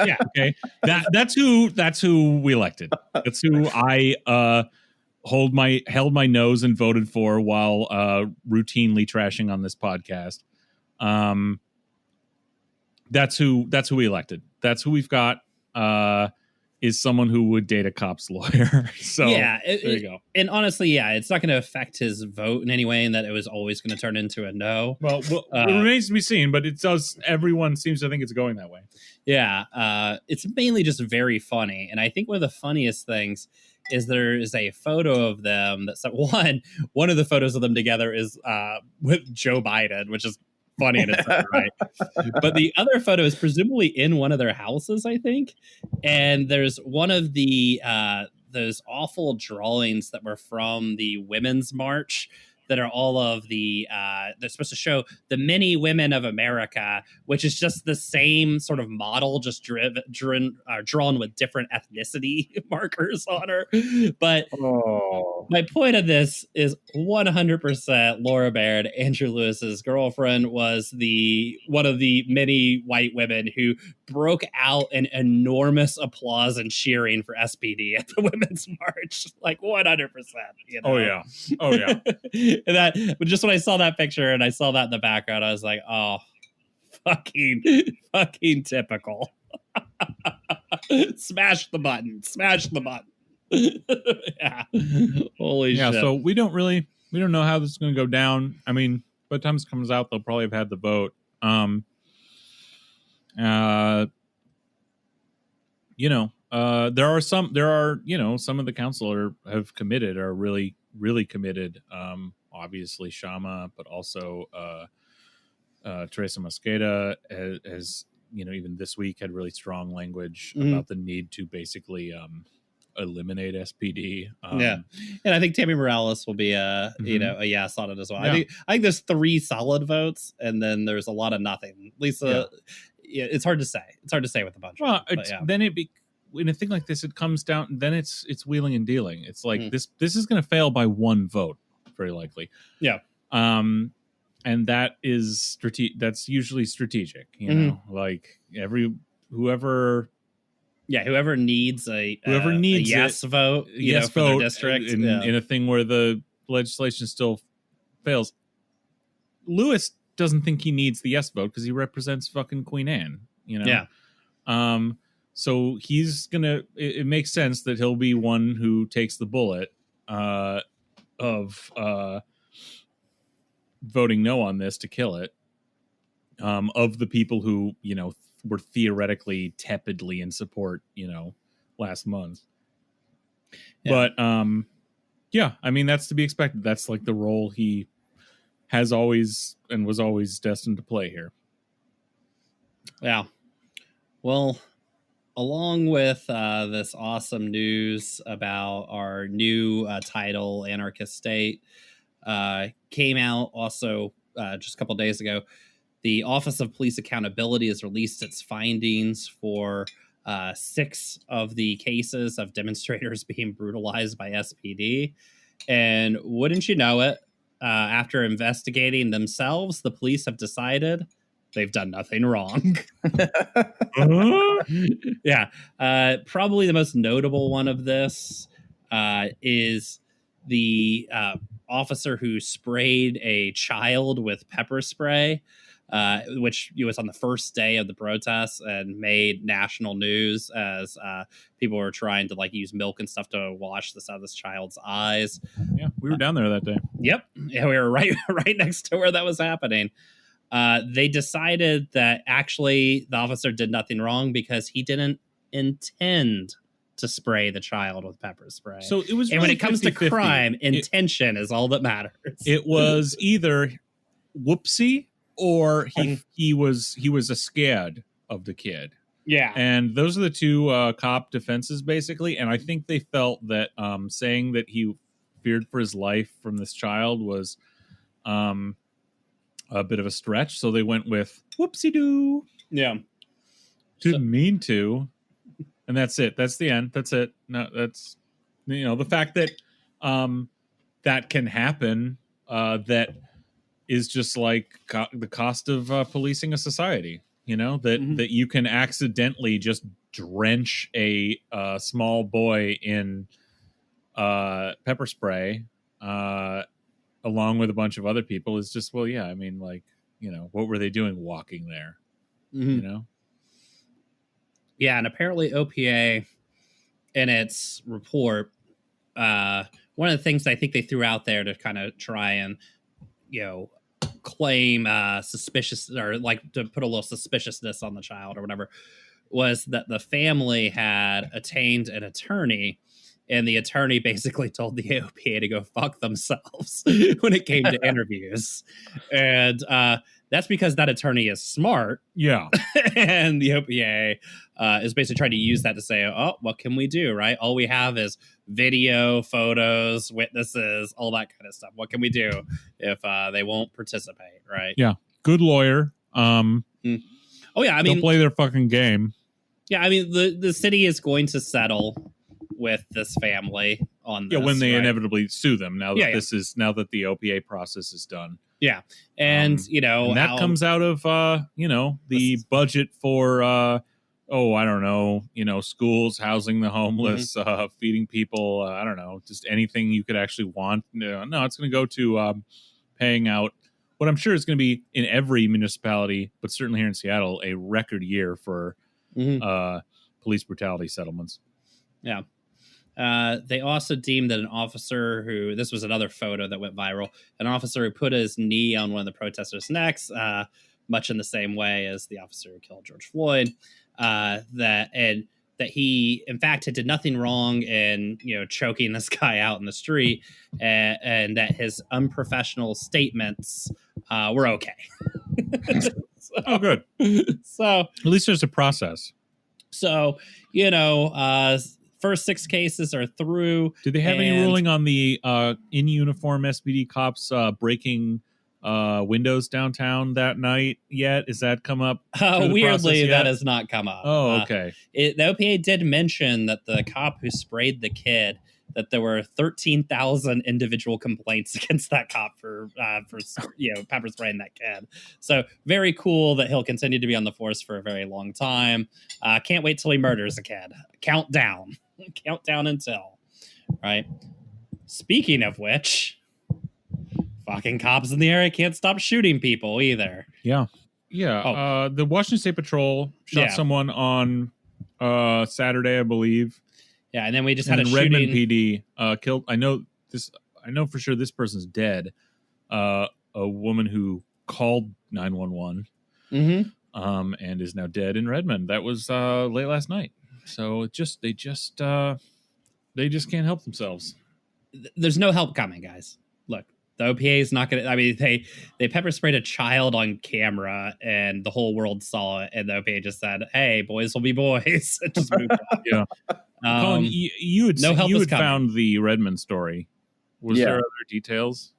Yeah. Okay. That's who we elected. That's who I held my nose and voted for while routinely trashing on this podcast. That's who we elected. That's who we've got. Is someone who would date a cop's lawyer. So yeah, there you go. And honestly, yeah, it's not going to affect his vote in any way, and that it was always going to turn into a no. Well, it remains to be seen, but it does. Everyone seems to think it's going that way. Yeah, it's mainly just very funny, and I think one of the funniest things is there is a photo of them that's one of the photos of them together is with Joe Biden, which is funny in its own right. But the other photo is presumably in one of their houses, I think. And there's one of the those awful drawings that were from the Women's March that are all of the they're supposed to show the many women of America, which is just the same sort of model, just drawn with different ethnicity markers on her. But my point of this is 100% Laura Baird, Andrew Lewis's girlfriend, was one of the many white women who broke out in enormous applause and cheering for SPD at the Women's March, like 100%. Oh yeah. And that, but just when I saw that picture and I saw that in the background, I was like, oh, fucking typical. Smash the button. Yeah. Holy shit. So we don't know how this is going to go down. I mean, by the time this comes out, they'll probably have had the vote. There are some of the council have committed, are really, really committed. Obviously Shama, but also Teresa Mosqueda has even this week had really strong language about the need to basically eliminate SPD. And I think Tammy Morales will be a yes on it as well. Yeah. I think there's 3 solid votes, and then there's a lot of nothing. Lisa, it's hard to say. It's hard to say with a bunch. Well, then in a thing like this, it comes down. Then it's wheeling and dealing. It's like this is going to fail by 1 vote, very likely. Yeah. And that is that's usually strategic. Like whoever needs a yes vote, yes for vote their district in a thing where the legislation still fails. Lewis doesn't think he needs the yes vote because he represents fucking Queen Anne. Yeah. So he's gonna. It makes sense that he'll be one who takes the bullet of voting no on this to kill it. Of the people who were theoretically tepidly in support, last month. Yeah. But I mean, that's to be expected. That's like the role he has always and was always destined to play here. Yeah. Well, along with this awesome news about our new title, Anarchist State, came out also just a couple days ago. The Office of Police Accountability has released its findings for 6 of the cases of demonstrators being brutalized by SPD. And wouldn't you know it, after investigating themselves, the police have decided they've done nothing wrong. Yeah. Probably the most notable one of this is the officer who sprayed a child with pepper spray, which was on the first day of the protests and made national news as people were trying to like use milk and stuff to wash this out of this child's eyes. Yeah, we were down there that day. Yep. Yeah, we were right next to where that was happening. They decided that actually the officer did nothing wrong because he didn't intend to spray the child with pepper spray. So it was, and really when it comes 50-50. to crime, intention is all that matters. It was either whoopsie or he was a scared of the kid. Yeah. And those are the two cop defenses basically. And I think they felt that saying that he feared for his life from this child was a bit of a stretch, so they went with whoopsie-doo. Yeah. Didn't mean to. And that's it. That's the end. That's it. No, that's, you know, the fact that that can happen, that is just like the cost of policing a society, you know, that that you can accidentally just drench a small boy in pepper spray along with a bunch of other people is just, well, yeah, I mean, like, you know, what were they doing walking there? You know? Yeah, and apparently OPA in its report, one of the things I think they threw out there to kind of try and, you know, claim suspicious, or like to put a little suspiciousness on the child or whatever, was that the family had attained an attorney, and the attorney basically told the OPA to go fuck themselves when it came to interviews. And that's because that attorney is smart. Yeah. And the OPA is basically trying to use that to say, oh, what can we do, right? All we have is video, photos, witnesses, all that kind of stuff. What can we do if they won't participate, right? Yeah. Good lawyer. Oh, yeah, I mean... Don't play their fucking game. Yeah, I mean, the city is going to settle with this family on this. Yeah, when they inevitably sue them, now that now that the OPA process is done. Yeah. And, you know, and that comes out of, you know, the budget for, I don't know, you know, schools, housing the homeless, feeding people, I don't know, just anything you could actually want. No, it's going to go to paying out what I'm sure is going to be in every municipality, but certainly here in Seattle, a record year for police brutality settlements. Yeah. They also deemed that an officer who, this was another photo that went viral, an officer who put his knee on one of the protesters' necks, much in the same way as the officer who killed George Floyd, that he, in fact, did nothing wrong in, you know, choking this guy out in the street, and that his unprofessional statements were okay. Oh, good. So at least there's a process. So, you know, first 6 cases are through. Did they have any ruling on the in uniform SPD cops breaking windows downtown that night yet? Is that come up? Weirdly, that has not come up. Oh, okay. The OPA did mention that the cop who sprayed the kid, that there were 13,000 individual complaints against that cop for you know, pepper spraying that kid. So very cool that he'll continue to be on the force for a very long time. Can't wait till he murders a kid. Countdown until, right? Speaking of which, fucking cops in the area can't stop shooting people either. Yeah. The Washington State Patrol shot someone on Saturday, I believe. Yeah, and then we just had a Redmond shooting. PD killed. I know for sure this person's dead. A woman who called 911, and is now dead in Redmond. That was late last night. So they just can't help themselves. There's no help coming, guys. Look, The OPA is not going to, I mean, they pepper sprayed a child on camera and the whole world saw it. And the OPA just said, hey, boys will be boys. It just moved on. Yeah. Colin, you had, no help you is had coming. found the Redmond story. Was there other details?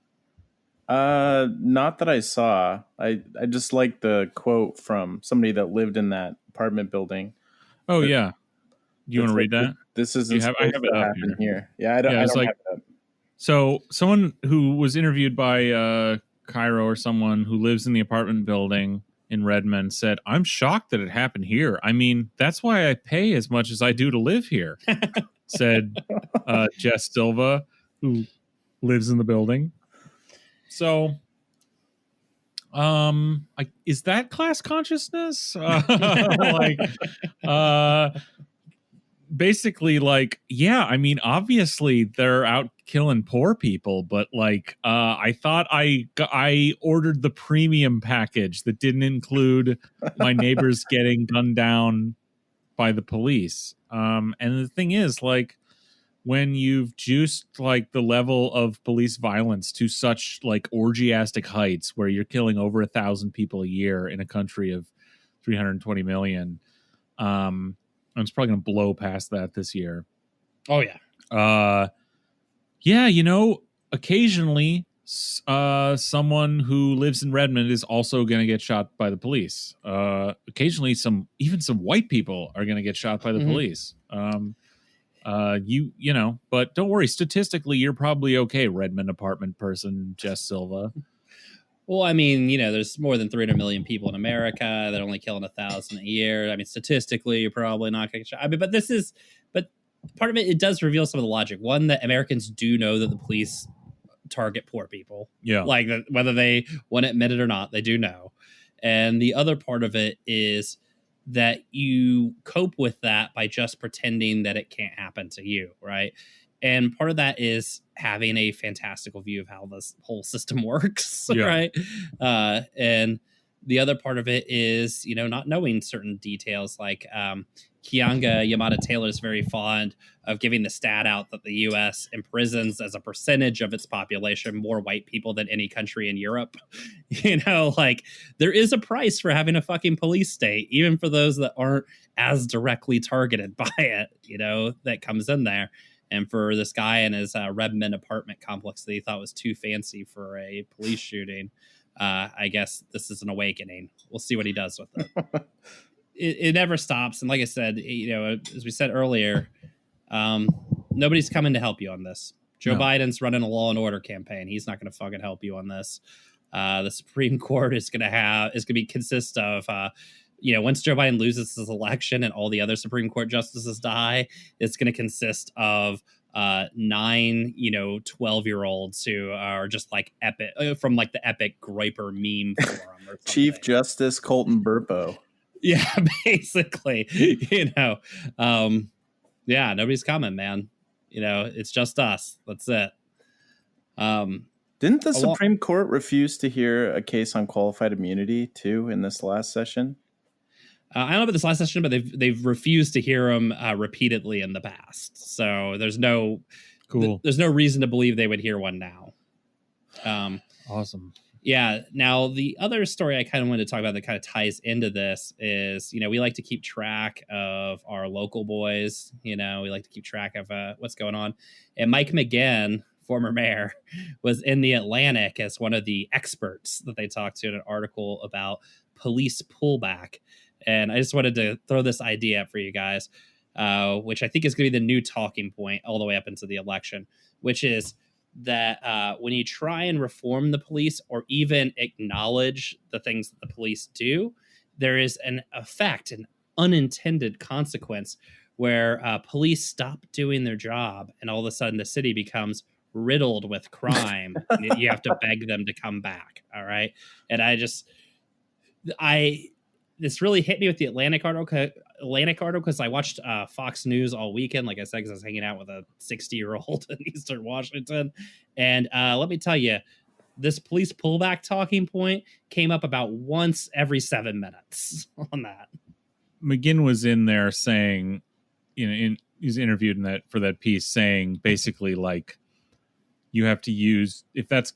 Not that I saw. I just like the quote from somebody that lived in that apartment building. Oh, yeah. You want to read that? This isn't supposed to happen here. Yeah, I don't have it up. So someone who was interviewed by Cairo or someone who lives in the apartment building in Redmond said, I'm shocked that it happened here. I mean, that's why I pay as much as I do to live here, said Jess Silva, who lives in the building. So, is that class consciousness? Basically, like, yeah, I mean, obviously they're out killing poor people, but like, I thought I ordered the premium package that didn't include my neighbors getting gunned down by the police. And the thing is, like, when you've juiced like the level of police violence to such like orgiastic heights where you're killing over 1,000 people a year in a country of 320 million, it's probably going to blow past that this year. Oh, yeah. Yeah, you know, occasionally someone who lives in Redmond is also going to get shot by the police. Occasionally, even some white people are going to get shot by the police. You know, but don't worry. Statistically, you're probably okay, Redmond apartment person, Jess Silva. Well, I mean, you know, there's more than 300 million people in America. They're only killing 1,000 a year. I mean, statistically, you're probably not going to get shot. I mean, but part of it does reveal some of the logic. One, that Americans do know that the police target poor people. Yeah. Like, whether they want to admit it or not, they do know. And the other part of it is that you cope with that by just pretending that it can't happen to you, right? And part of that is having a fantastical view of how this whole system works, right? And the other part of it is, you know, not knowing certain details. Like Kianga Yamada-Taylor is very fond of giving the stat out that the U.S. imprisons as a percentage of its population more white people than any country in Europe. You know, like, there is a price for having a fucking police state, even for those that aren't as directly targeted by it, you know, that comes in there. And for this guy in his Redmond apartment complex that he thought was too fancy for a police shooting, I guess this is an awakening. We'll see what he does with it. It never stops. And like I said, you know, as we said earlier, nobody's coming to help you on this. Joe Biden's running a law and order campaign. He's not going to fucking help you on this. The Supreme Court is going to consist of, you know, once Joe Biden loses his election and all the other Supreme Court justices die, it's going to consist of 9, you know, 12-year-olds who are just like epic from like the epic Groyper meme forum. Or Chief Justice Colton Burpo. Yeah, basically, you know, yeah, nobody's coming, man. You know, it's just us. That's it. Didn't the Supreme Court refuse to hear a case on qualified immunity too in this last session? I don't know about this last session, but they've refused to hear them repeatedly in the past. So there's no reason to believe they would hear one now. Awesome. Yeah. Now, the other story I kind of wanted to talk about that kind of ties into this is, you know, we like to keep track of our local boys. You know, we like to keep track of what's going on. And Mike McGinn, former mayor, was in the Atlantic as one of the experts that they talked to in an article about police pullback. And I just wanted to throw this idea up for you guys, which I think is going to be the new talking point all the way up into the election, which is that when you try and reform the police or even acknowledge the things that the police do, there is an effect, an unintended consequence where police stop doing their job and all of a sudden the city becomes riddled with crime. You have to beg them to come back. All right. And this really hit me with the Atlantic article because I watched Fox News all weekend, like I said, because I was hanging out with a 60-year-old in Eastern Washington. And let me tell you, this police pullback talking point came up about once every 7 minutes on that. McGinn was in there saying, you know, he's interviewed for that piece saying basically like, you have to use, if that's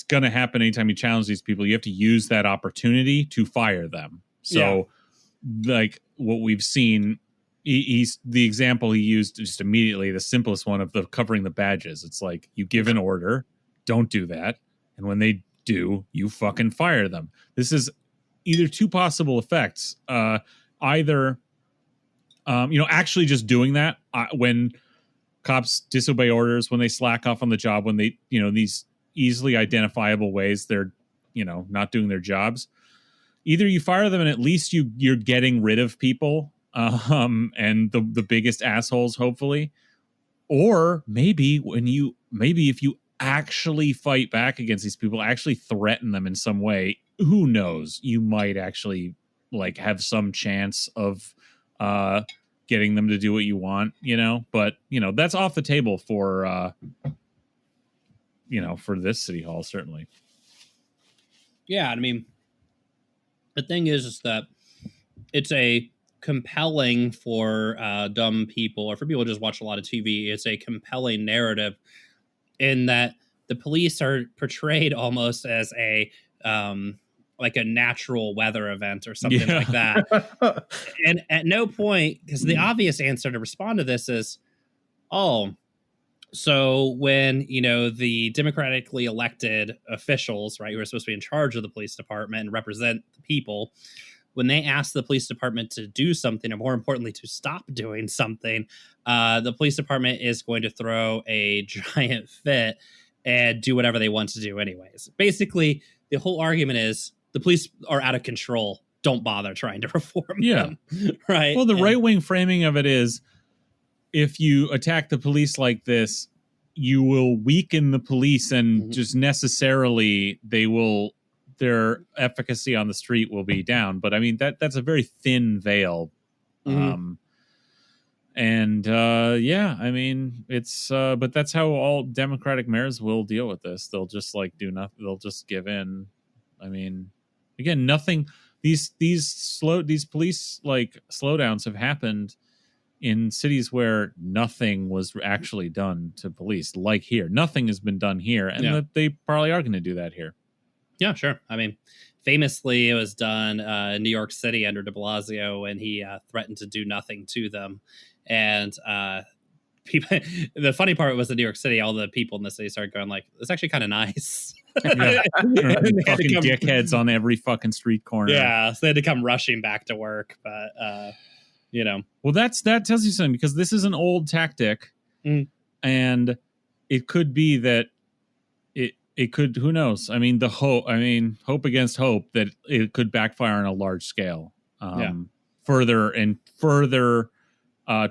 going to happen anytime you challenge these people, you have to use that opportunity to fire them. So like what we've seen, he's the example he used just immediately, the simplest one of the covering the badges. It's like, you give an order, don't do that. And when they do, you fucking fire them. This is either two possible effects. Either, actually just doing that when cops disobey orders, when they slack off on the job, when they, these easily identifiable ways they're, not doing their jobs. Either you fire them and at least you're getting rid of people, and the biggest assholes, hopefully. Or maybe if you actually fight back against these people, actually threaten them in some way, who knows? You might actually like have some chance of getting them to do what you want, but that's off the table for for this city hall, certainly. Yeah, I mean, the thing is that it's a compelling for dumb people, or for people who just watch a lot of TV. It's a compelling narrative in that the police are portrayed almost as a like a natural weather event or something like that. And at no point, because the obvious answer to respond to this is, so when, the democratically elected officials, right, who are supposed to be in charge of the police department and represent the people, when they ask the police department to do something, or more importantly, to stop doing something, the police department is going to throw a giant fit and do whatever they want to do anyways. Basically, the whole argument is the police are out of control. Don't bother trying to reform them. Right. Well, the right-wing framing of it is, if you attack the police like this, you will weaken the police, and just necessarily their efficacy on the street will be down. But I mean, that's a very thin veil. I mean, it's, but that's how all Democratic mayors will deal with this. They'll just like do nothing. They'll just give in. I mean, again, nothing, these police like slowdowns have happened in cities where nothing was actually done to police, like here. Nothing has been done here, and they probably are going to do that here. Yeah, sure. I mean, famously, it was done in New York City under de Blasio when he threatened to do nothing to them. And people, the funny part was in New York City, all the people in the city started going like, it's actually kind of nice. Fucking dickheads on every fucking street corner. Yeah, so they had to come rushing back to work. But, Well, that tells you something, because this is an old tactic. And it could be that it could, who knows? I mean, hope against hope that it could backfire on a large scale. Further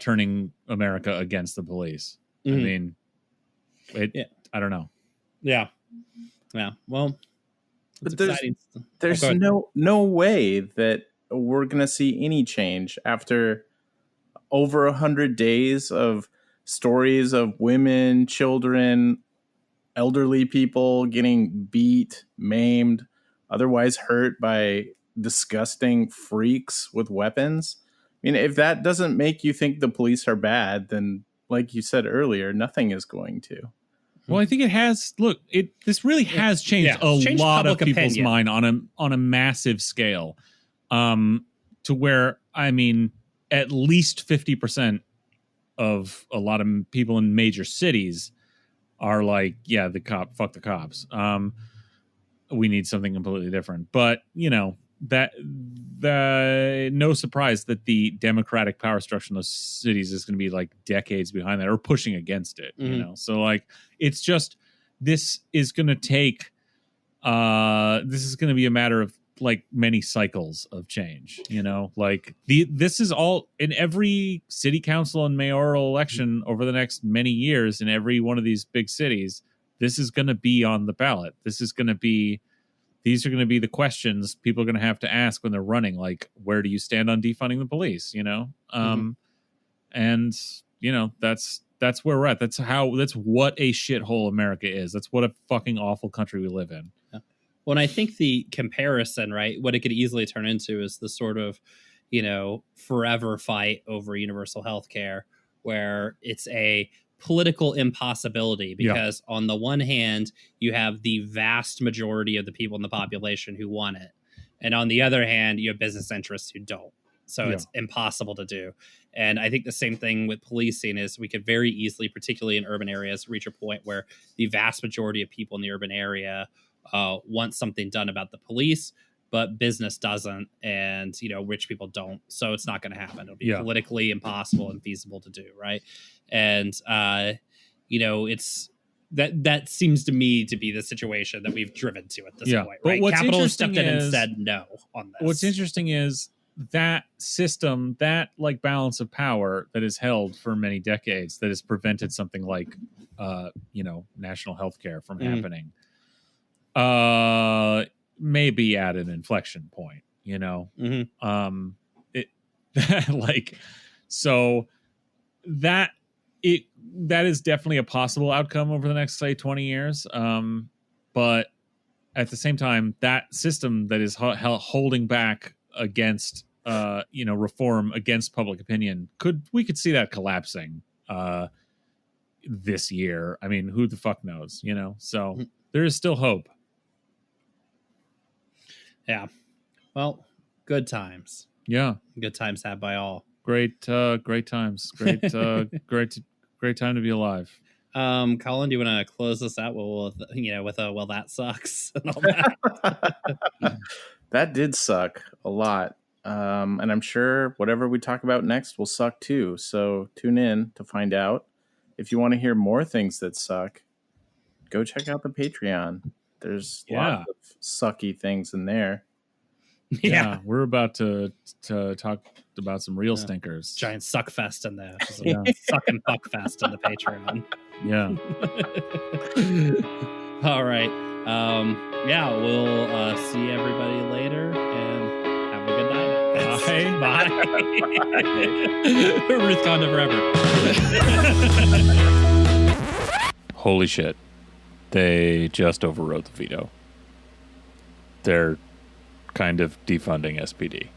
turning America against the police. I mean, I don't know. Yeah. Well, but there's no way that we're going to see any change after over 100 days of stories of women, children, elderly people getting beat, maimed, otherwise hurt by disgusting freaks with weapons. I mean, if that doesn't make you think the police are bad, then like you said earlier, nothing is going to. Well, I think it has. Look, this really has changed lot of people's mind on a massive scale, to where, I mean, at least 50% of a lot of people in major cities are like, yeah, fuck the cops. We need something completely different. But that no surprise that the democratic power structure in those cities is going to be like decades behind that, or pushing against it. So like, it's just, this is going to take this is going to be a matter of like many cycles of change. Like this is all in every city council and mayoral election over the next many years in every one of these big cities. This is going to be on the ballot. These are going to be the questions people are going to have to ask when they're running. Like, where do you stand on defunding the police? And that's where we're at. That's what a shithole America is. That's what a fucking awful country we live in. Yeah. Well, and I think the comparison, right, what it could easily turn into is the sort of, forever fight over universal health care, where it's a political impossibility, because on the one hand, you have the vast majority of the people in the population who want it. And on the other hand, you have business interests who don't. So it's impossible to do. And I think the same thing with policing is we could very easily, particularly in urban areas, reach a point where the vast majority of people in the urban area want something done about the police, but business doesn't, and rich people don't. So it's not going to happen. It'll be politically impossible and feasible to do, right? And it's that seems to me to be the situation that we've driven to at this point, right? Capital stepped in and said no on this. What's interesting is that system, that like balance of power that is held for many decades, that has prevented something like national health care from happening, maybe at an inflection point, that is definitely a possible outcome over the next, say, 20 years. But at the same time, that system that is holding back against, reform against public opinion, we could see that collapsing this year. I mean, who the fuck knows, So there is still hope. Yeah. Well, good times. Yeah. Good times had by all. Great times. Great time to be alive. Colin, do you want to close this out with well, that sucks and all that? That did suck a lot. And I'm sure whatever we talk about next will suck too. So tune in to find out. If you want to hear more things that suck, go check out the Patreon. There's lots of sucky things in there. Yeah, we're about to talk about some real stinkers. Giant suck fest in there. Suck and fuck fest in the Patreon. Yeah. All right. We'll see everybody later, and have a good night. Bye. Ruthkanda Forever. Holy shit. They just overrode the veto. They're kind of defunding SPD.